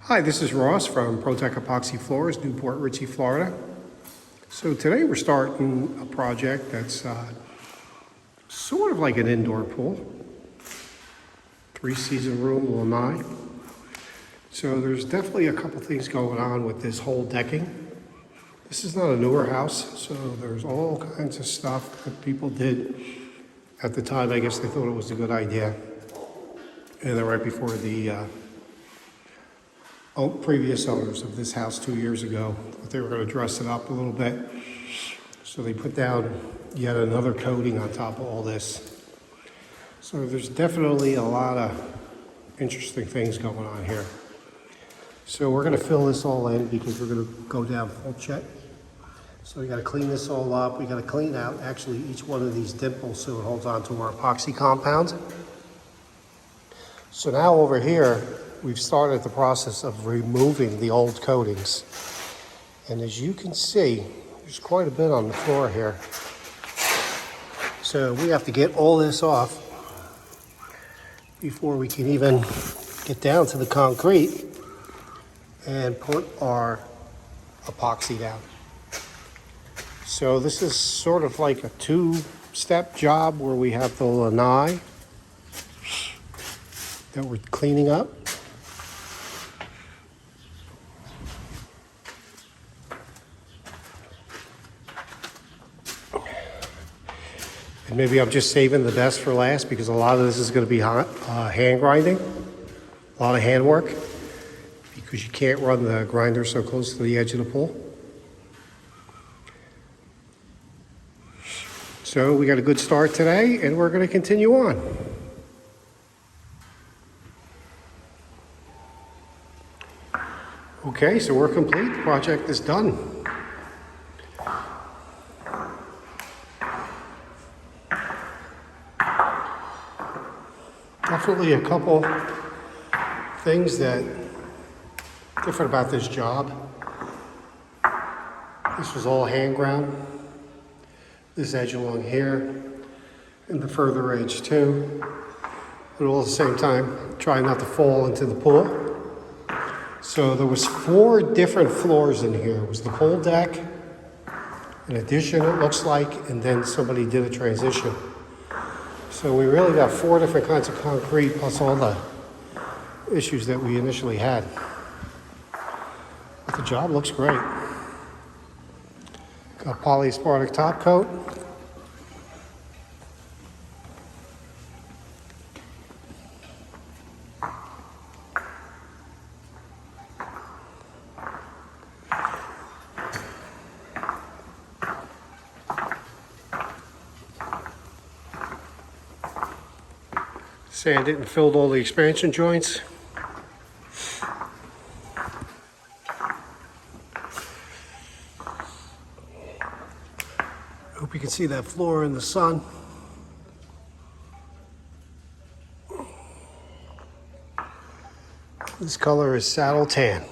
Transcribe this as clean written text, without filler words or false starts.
Hi, this is Ross from ProTech Epoxy Floors, Newport, Richey, Florida. So today we're starting a project that's sort of like an indoor pool. 3-season room, Lanai. So there's definitely a couple things going on with this whole decking. This is not a newer house, so there's all kinds of stuff that people did at the time. I guess they thought it was a good idea. And then right before the previous owners of this house 2 years ago, they were going to dress it up a little bit. So they put down yet another coating on top of all this. So there's definitely a lot of interesting things going on here. So we're going to fill this all in because we're going to go down full check. So we got to clean this all up. We got to clean out actually each one of these dimples so it holds on to our epoxy compound. So now over here, we've started the process of removing the old coatings. And as you can see, there's quite a bit on the floor here. So we have to get all this off before we can even get down to the concrete and put our epoxy down. So this is sort of like a two-step job where we have the lanai that we're cleaning up. And maybe I'm just saving the best for last because a lot of this is going to be hand grinding, a lot of hand work, because you can't run the grinder so close to the edge of the pool. So we got a good start today and we're going to continue on. Okay, so we're complete. The project is done. Definitely a couple things that different about this job. This was all hand ground. This edge along here and the further edge too. But all at the same time, trying not to fall into the pool. So there was 4 different floors in here. It was the whole deck, an addition it looks like, and then somebody did a transition. So we really got 4 different kinds of concrete plus all the issues that we initially had. But the job looks great. Got polysaspartic top coat. Sand it and filled all the expansion joints. Hope you can see that floor in the sun. This color is saddle tan.